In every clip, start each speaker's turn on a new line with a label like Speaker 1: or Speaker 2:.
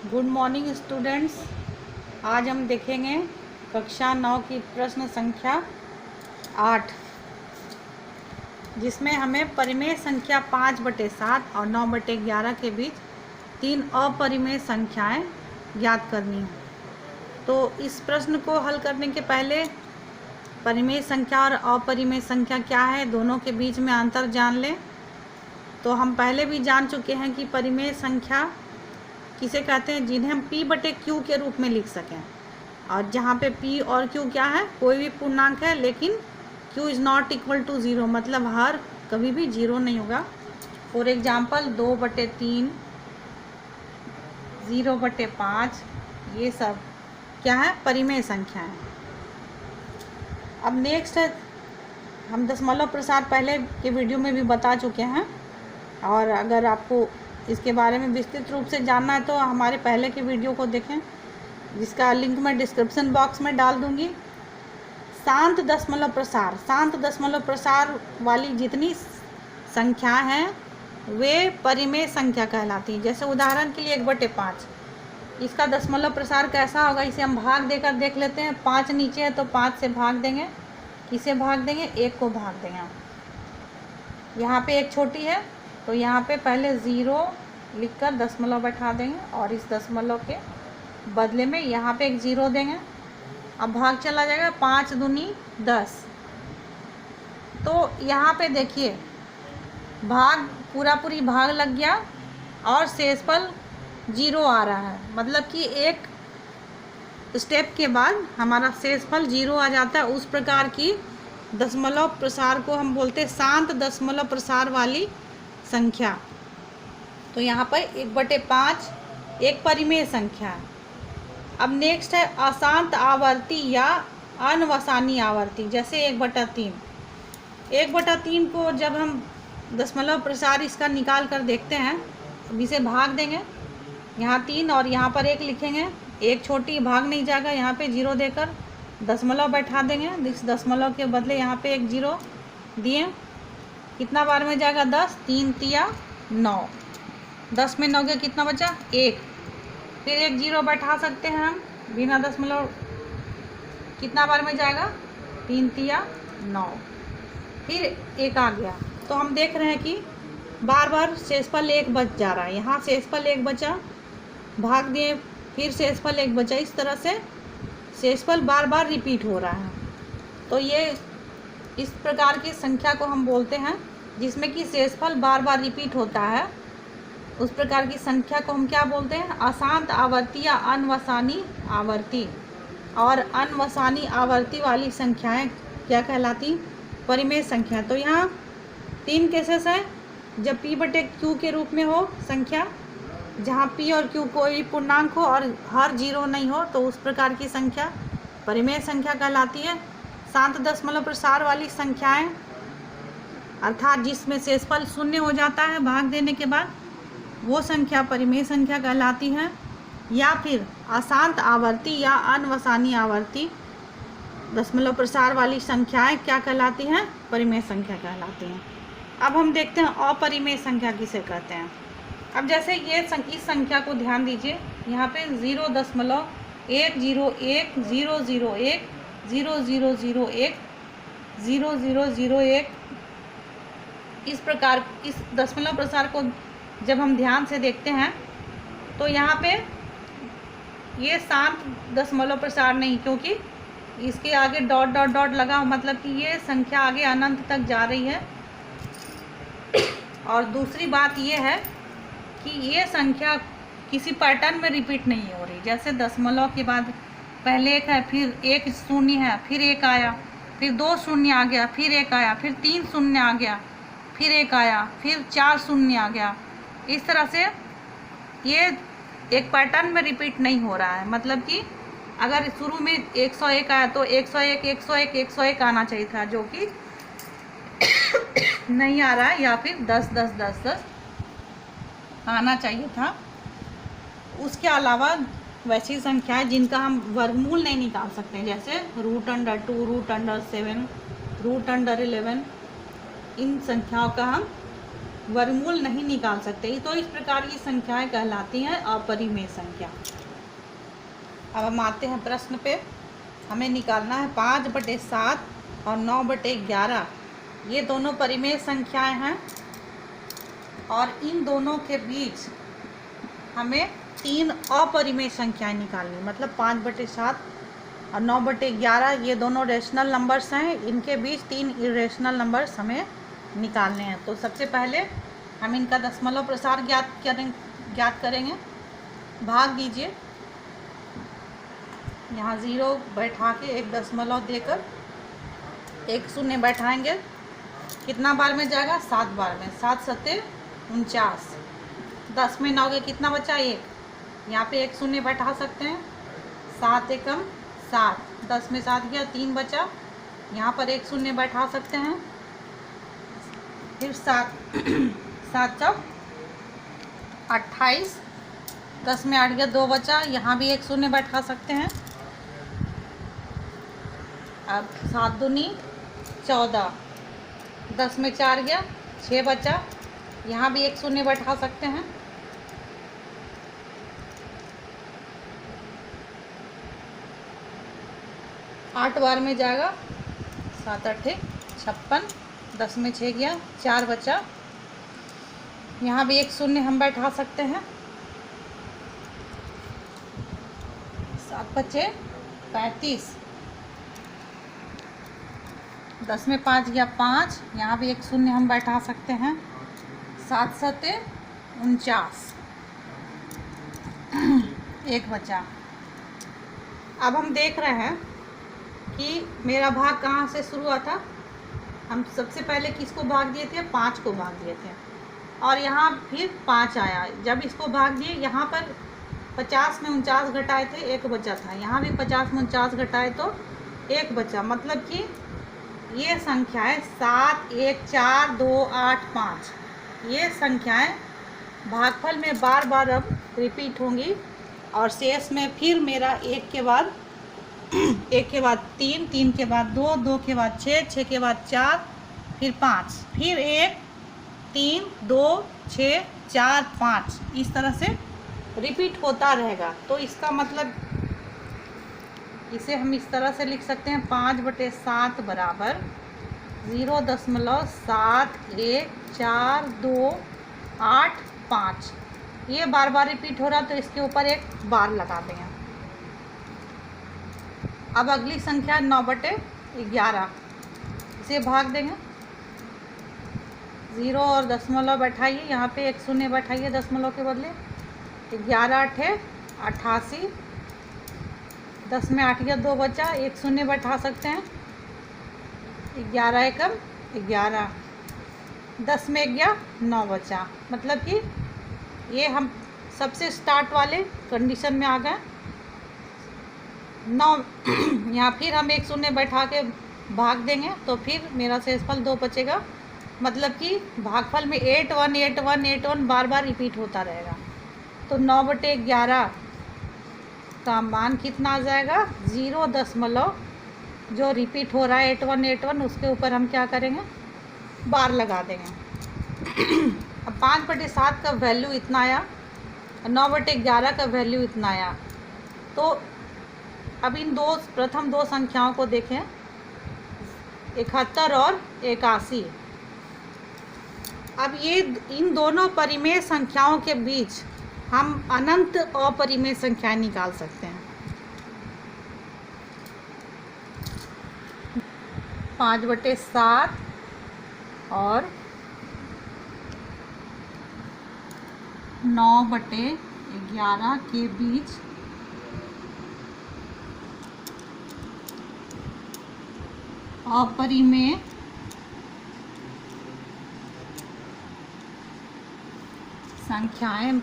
Speaker 1: Good morning students. आज हम देखेंगे कक्षा 9 की प्रश्न संख्या 8, जिसमें हमें परिमेय संख्या 5/7 और 9/11 के बीच 3 अपरिमेय संख्याएं ज्ञात करनी है। तो इस प्रश्न को हल करने के पहले परिमेय संख्या और अपरिमेय संख्या क्या है, दोनों के बीच में अंतर जान लें। तो हम पहले भी जान चुके हैं कि परिमेय संख्या किसे कहते हैं, जिन्हें हम p/q के रूप में लिख सकें, और जहाँ पे p और q क्या है, कोई भी पूर्णांक है, लेकिन q is not equal to 0, मतलब हर कभी भी 0 नहीं होगा। फॉर एग्जाम्पल 2/3, 0/5, ये सब क्या है, परिमेय संख्या है। अब नेक्स्ट है, हम दशमलव प्रसार पहले के वीडियो में भी बता चुके हैं, और अगर आपको इसके बारे में विस्तृत रूप से जानना है तो हमारे पहले के वीडियो को देखें, जिसका लिंक मैं डिस्क्रिप्शन बॉक्स में डाल दूंगी। शांत दशमलव प्रसार वाली जितनी संख्या हैं वे परिमेय संख्या कहलाती हैं। जैसे उदाहरण के लिए 1/5, इसका दशमलव प्रसार कैसा होगा, इसे हम भाग देकर देख लेते हैं। 5 नीचे है तो 5 से भाग देंगे, किसे भाग देंगे, 1 को भाग देंगे। यहाँ पे 1 छोटी है तो यहाँ पे पहले 0 लिखकर दशमलव बैठा देंगे, और इस दशमलव के बदले में यहाँ पे एक 0 देंगे। अब भाग चला जाएगा, 5 दूनी 10। तो यहाँ पे देखिए भाग पूरी भाग लग गया और शेषफल 0 आ रहा है, मतलब कि एक स्टेप के बाद हमारा शेषफल 0 आ जाता है। उस प्रकार की दशमलव प्रसार को हम बोलते हैं शांत दशमलव प्रसार वाली संख्या। तो यहाँ पर 1/5 एक परिमेय संख्या है। अब नेक्स्ट है अशांत आवर्ती या अनवसानी आवर्ती। जैसे 1/3, 1/3 को जब हम दशमलव प्रसार इसका निकाल कर देखते हैं, अब इसे भाग देंगे, यहाँ 3 और यहाँ पर 1 लिखेंगे। 1 छोटी भाग नहीं जाएगा, यहाँ पे 0 देकर दशमलव बैठा देंगे। इस दशमलव के बदले यहाँ पे एक 0 दिए, कितना बार में जाएगा, 10, 3 तिया 9, 10 में 9 के कितना बचा, 1। फिर एक 0 बैठा सकते हैं हम बिना दशमलव, कितना बार में जाएगा, 3 तिया 9, फिर 1 आ गया। तो हम देख रहे हैं कि बार बार शेषफल 1 बच जा रहा है। यहाँ शेषफल 1 बचा, भाग दिए, फिर शेषफल 1 बचा। इस तरह से शेषफल बार बार रिपीट हो रहा है। तो ये इस प्रकार की संख्या को हम बोलते हैं जिसमें कि शेषफल बार बार रिपीट होता है। उस प्रकार की संख्या को हम क्या बोलते हैं, अशांत आवर्ती या अनवसानी आवर्ती। और अनवसानी आवर्ती वाली संख्याएं क्या कहलाती, परिमेय संख्या। तो यहाँ 3 केसेस हैं, जब p/q के रूप में हो संख्या, जहाँ p और q कोई पूर्णांक हो और हर 0 नहीं हो, तो उस प्रकार की संख्या परिमेय संख्या कहलाती है। शांत दशमलव प्रसार वाली संख्याएं, अर्थात जिसमें शेषफल 0 हो जाता है भाग देने के बाद, वो संख्या परिमेय संख्या कहलाती है। या फिर अशांत आवर्ती या अनवसानी आवर्ती दशमलव प्रसार वाली संख्याएं क्या कहलाती हैं, परिमेय संख्या कहलाती हैं। अब हम देखते हैं अपरिमेय संख्या किसे कहते हैं। अब जैसे ये इस संख्या को ध्यान दीजिए, यहाँ पे 0.101 00001 0001 0001, इस प्रकार इस दशमलव प्रसार को जब हम ध्यान से देखते हैं तो यहाँ पे ये शांत दशमलव प्रसार नहीं, क्योंकि इसके आगे डॉट डॉट डॉट लगा, मतलब कि ये संख्या आगे अनंत तक जा रही है। और दूसरी बात ये है कि ये संख्या किसी पैटर्न में रिपीट नहीं हो रही। जैसे दशमलव के बाद पहले 1 है, फिर 1 शून्य है, फिर 1 आया, फिर 2 शून्य आ गया, फिर 1 आया, फिर 3 शून्य आ गया, फिर 1 आया, फिर 4 शून्य आ गया। इस तरह से ये एक पैटर्न में रिपीट नहीं हो रहा है। मतलब कि अगर शुरू में 101 आया तो 101 101 101 आना चाहिए था, जो कि नहीं आ रहा है, या फिर 10 10 10 10 आना चाहिए था। उसके अलावा वैसी संख्याएं जिनका हम वर्गमूल नहीं निकाल सकते, जैसे √2 √7 √11, इन संख्याओं का हम वर्गमूल नहीं निकाल सकते। तो इस प्रकार की संख्याएं कहलाती हैं अपरिमेय संख्या। अब हम आते हैं प्रश्न पे। हमें निकालना है 5/7 और 9/11। ये दोनों परिमेय संख्याएं हैं और इन दोनों के बीच हमें 3 अपरिमेय संख्याएं निकालनी। मतलब 5/7 और 9/11 ये दोनों रेशनल नंबर्स हैं, इनके बीच 3 इरेशनल नंबर्स हमें निकालने हैं। तो सबसे पहले हम इनका दशमलव प्रसार ज्ञात करेंगे। भाग दीजिए, यहाँ 0 बैठा के एक दशमलव देकर एक शून्य बैठाएंगे। कितना बार में जाएगा? 7 बार में। 7 सत्ते 49। 10 में 9 के कितना बचा? 1। यहाँ पे एक शून्य बैठा सकते हैं। 7 एकम 7। 10 में 7 गया, 3 बचा। यहाँ पर एक शून्य बैठा सकते हैं। फिर 7 7 चौक 28। 10 में 8 गया, 2 बचा। यहाँ भी एक शून्य बैठा सकते हैं। अब 7 दूनी 14। 10 में 4 गया, 6 बचा। यहाँ भी एक शून्य बैठा सकते हैं। आठ बार में जाएगा। 7 8 56। 10 में 6 गया, 4 बचा। यहाँ भी एक शून्य हम बैठा सकते हैं। 7 बचे 35। 10 में 5 गया, 5। यहाँ भी एक शून्य हम बैठा सकते हैं। 7 सत्ते 49। 1 बचा। अब हम देख रहे हैं कि मेरा भाग कहाँ से शुरू हुआ था। हम सबसे पहले किसको भाग दिए थे? 5 को भाग दिए थे और यहाँ फिर 5 आया। जब इसको भाग दिए, यहाँ पर 50 में 49 घटाए थे, 1 बचा था। यहाँ भी 50 में 49 घटाए तो 1 बचा। मतलब कि ये संख्याएं 7 1 4 2 8 5 ये संख्याएं भागफल में बार बार अब रिपीट होंगी और शेष में फिर मेरा 1 के बाद 3, 3 के बाद 2, 2 के बाद 6, 6 के बाद 4, फिर 5, फिर 1 3 2 6 4 5 इस तरह से रिपीट होता रहेगा। तो इसका मतलब इसे हम इस तरह से लिख सकते हैं 5/7 बराबर 0.714285। ये बार बार रिपीट हो रहा तो इसके ऊपर एक बार लगा देंगे। अब अगली संख्या 9/11। इसे भाग देंगे। 0 और दशमलव बैठाइए, यहाँ पे एक शून्य बैठाइए दशमलव के बदले। 11 8 88। 10 में 8 गया, 2 बचा। एक शून्य बैठा सकते हैं। 11 एकम 11। 10 में गया, 9 बचा। मतलब कि ये हम सबसे स्टार्ट वाले कंडीशन में आ गए। 9 यहाँ फिर हम एक शून्य बैठा के भाग देंगे तो फिर मेरा शेषफल 2 बचेगा। मतलब कि भागफल में 8 1 8 1 8 1 बार बार रिपीट होता रहेगा। तो 9/11 का मान कितना आ जाएगा? 0 दशमलव जो रिपीट हो रहा है 8 1 8 1 उसके ऊपर हम क्या करेंगे? बार लगा देंगे। अब 5/7 का वैल्यू इतना आया, 9/11 का वैल्यू इतना आया। तो अब इन प्रथम दो संख्याओं को देखें, 71 और 81। अब ये इन दोनों परिमेय संख्याओं के बीच हम अनंत अपरिमेय संख्याएं निकाल सकते हैं। 5/7 और 9/11 के बीच अपरिमेय संख्याएं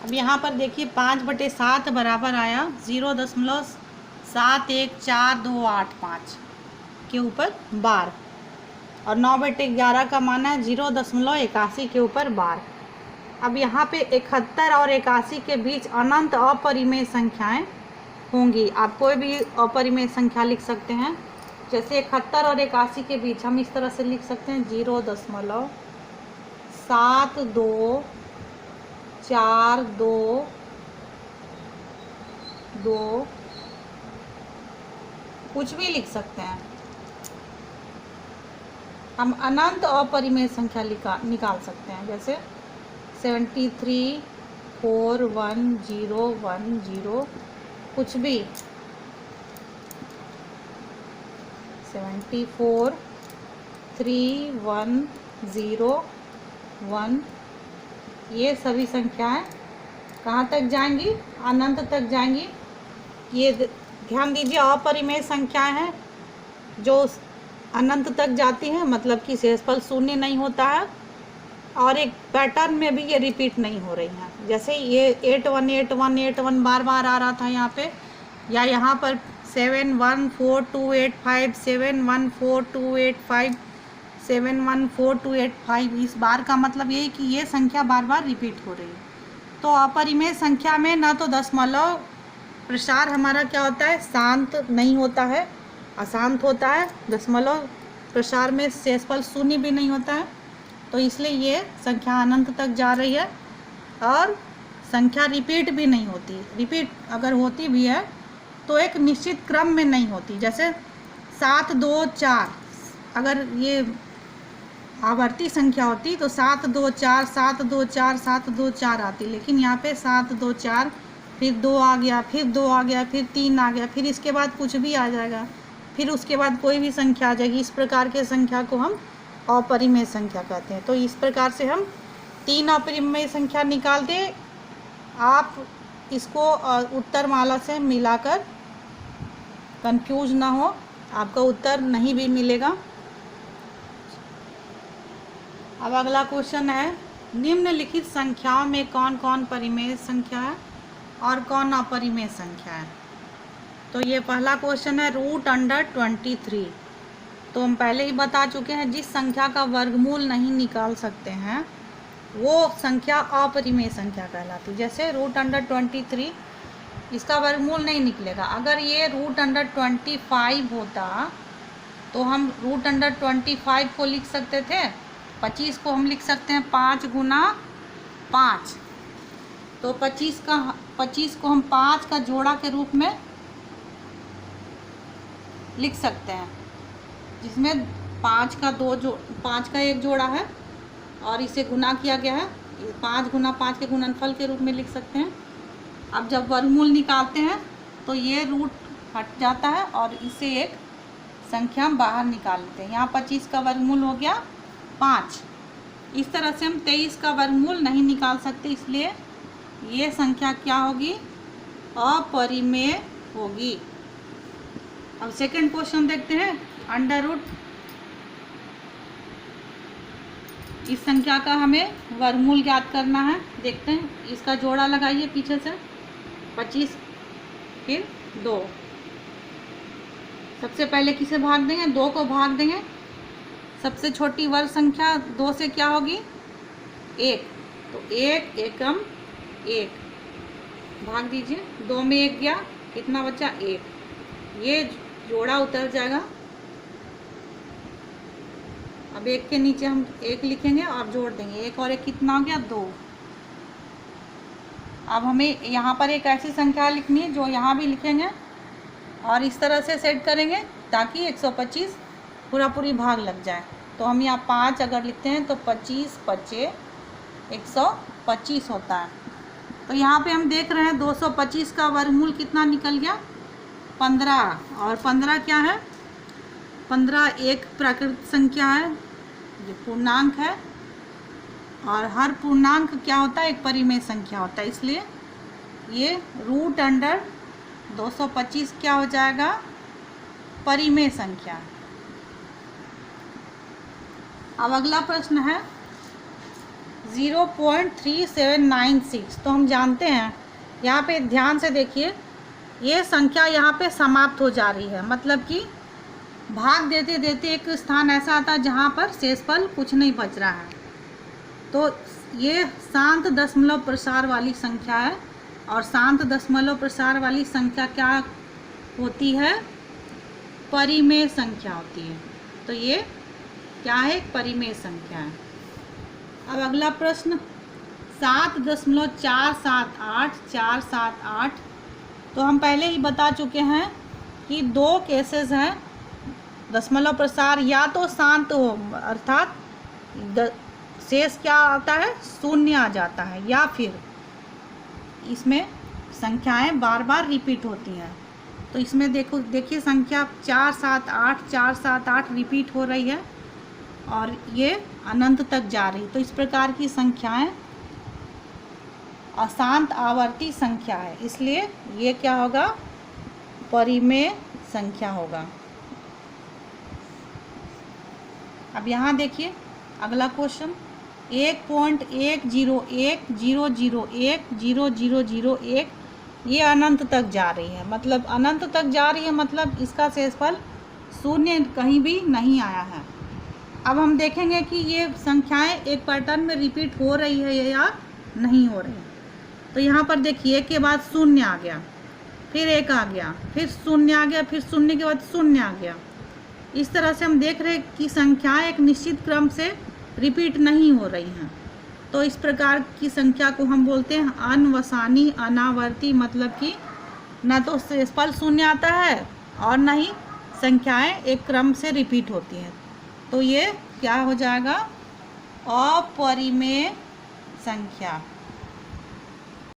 Speaker 1: अब यहाँ पर देखिए 5/7 बराबर आया 0.714285 के ऊपर बार और 9/11 का मान है 0.81 के ऊपर बार। अब यहाँ पे 71 और 81 के बीच अनंत अपरिमेय संख्याएं होंगी। आप कोई भी अपरिमेय संख्या लिख सकते हैं। जैसे 71 और 81 के बीच हम इस तरह से लिख सकते हैं 0.7242 कुछ भी लिख सकते हैं। हम अनंत अपरिमेय संख्या निकाल सकते हैं। जैसे 73411010 कुछ भी 743101 ये सभी संख्याएं कहाँ तक जाएंगी? अनंत तक जाएंगी। ये ध्यान दीजिए, अपरिमेय संख्याएं हैं जो अनंत तक जाती हैं, मतलब कि शेषफल शून्य नहीं होता है और एक पैटर्न में भी ये रिपीट नहीं हो रही हैं। जैसे ये 818181 बार बार आ रहा था यहाँ पे, या यहाँ पर 714285 714285 714285, इस बार का मतलब ये है कि ये संख्या बार बार रिपीट हो रही है। तो अपरिमेय संख्या में ना तो दशमलव प्रसार हमारा क्या होता है, शांत नहीं होता है, अशांत होता है। दशमलव प्रसार में शेषफल शून्य भी नहीं होता है, तो इसलिए ये संख्या अनंत तक जा रही है और संख्या रिपीट भी नहीं होती। रिपीट अगर होती भी है तो एक निश्चित क्रम में नहीं होती। जैसे 724 अगर ये आवर्ती संख्या होती तो 724 724 724 आती, लेकिन यहाँ पे 724 फिर 2 आ गया, फिर 2 आ गया, फिर 3 आ गया, फिर इसके बाद कुछ भी आ जाएगा, फिर उसके बाद कोई भी संख्या आ जाएगी। इस प्रकार के संख्या को हम अपरिमेय संख्या कहते हैं। तो इस प्रकार से हम 3 अपरिमेय संख्या निकाल दें। आप इसको उत्तर माला से मिलाकर कंफ्यूज ना हो, आपका उत्तर नहीं भी मिलेगा। अब अगला क्वेश्चन है, निम्नलिखित संख्याओं में कौन कौन परिमेय संख्या है और कौन अपरिमेय संख्या है? तो ये पहला क्वेश्चन है √23। तो हम पहले ही बता चुके हैं, जिस संख्या का वर्गमूल नहीं निकाल सकते हैं वो संख्या अपरिमेय संख्या कहलाती है। जैसे √23 इसका वर्गमूल नहीं निकलेगा। अगर ये √25 होता तो हम √25 को लिख सकते थे, 25 को हम लिख सकते हैं 5 गुना 5। तो 25 को हम 5 का जोड़ा के रूप में लिख सकते हैं, जिसमें 5 का एक जोड़ा है और इसे गुना किया गया है। 5 गुना 5 के गुणनफल के रूप में लिख सकते हैं। अब जब वर्गमूल निकालते हैं तो ये रूट हट जाता है और इसे एक संख्या हम बाहर निकाल लेते हैं। यहाँ 25 का वर्गमूल हो गया 5। इस तरह से हम 23 का वर्गमूल नहीं निकाल सकते, इसलिए ये संख्या क्या होगी, अपरिमेय होगी। अब सेकंड क्वेश्चन देखते हैं, अंडर रूट। इस संख्या का हमें वर्गमूल ज्ञात करना है। देखते हैं, इसका जोड़ा लगाइए पीछे से, 25 फिर 2। सबसे पहले किसे भाग देंगे, 2 को भाग देंगे। सबसे छोटी वर्ग संख्या 2 से क्या होगी, 1। तो 1 एकम 1 भाग दीजिए, 2 में 1 गया, कितना बचा 1। ये जोड़ा उतर जाएगा। अब 1 के नीचे हम 1 लिखेंगे और जोड़ देंगे, 1 और 1 कितना हो गया 2। अब हमें यहाँ पर एक ऐसी संख्या लिखनी है जो यहाँ भी लिखेंगे और इस तरह से सेट करेंगे ताकि 125 पूरी भाग लग जाए। तो हम यहाँ 5 अगर लिखते हैं तो 25 5 125 होता है। तो यहाँ पे हम देख रहे हैं 225 का वर्गमूल कितना निकल गया, 15। और 15 क्या है, 15 एक प्राकृतिक संख्या है जो पूर्णांक है, और हर पूर्णांक क्या होता है, एक परिमेय संख्या होता है। इसलिए ये √225 क्या हो जाएगा, परिमेय संख्या। अब अगला प्रश्न है 0.3796। तो हम जानते हैं, यहाँ पे ध्यान से देखिए, ये संख्या यहाँ पे समाप्त हो जा रही है, मतलब कि भाग देते देते एक स्थान ऐसा आता है जहाँ पर शेषफल कुछ नहीं बच रहा है। तो ये शांत दशमलव प्रसार वाली संख्या है, और शांत दशमलव प्रसार वाली संख्या क्या होती है? परिमेय संख्या होती है। तो ये क्या है? एक परिमेय संख्या है। अब अगला प्रश्न 7.478 तो हम पहले ही बता चुके हैं कि दो केसेस हैं दशमलव प्रसार, या तो शांत हो अर्थात शेष क्या आता है? शून्य आ जाता है, या फिर इसमें संख्याएं बार बार रिपीट होती हैं। तो इसमें देखिए संख्या 478 रिपीट हो रही है और ये अनंत तक जा रही। तो इस प्रकार की संख्याएं अशांत आवर्ती संख्या है, इसलिए ये क्या होगा? परिमेय संख्या होगा। अब यहाँ देखिए अगला क्वेश्चन 1.1010010001 ये अनंत तक जा रही है। मतलब अनंत तक जा रही है मतलब इसका शेषफल शून्य कहीं भी नहीं आया है। अब हम देखेंगे कि ये संख्याएं एक पैटर्न में रिपीट हो रही है या नहीं हो रही है। तो यहाँ पर देखिए एक के बाद शून्य आ गया, फिर एक आ गया, फिर शून्य आ गया, फिर शून्य के बाद शून्य आ गया। इस तरह से हम देख रहे हैं कि संख्याएं एक निश्चित क्रम से रिपीट नहीं हो रही हैं। तो इस प्रकार की संख्या को हम बोलते हैं अनवसानी अनावर्ती, मतलब कि न तो शेषफल शून्य आता है और न ही संख्याएं एक क्रम से रिपीट होती हैं। तो ये क्या हो जाएगा? अपरिमेय संख्या।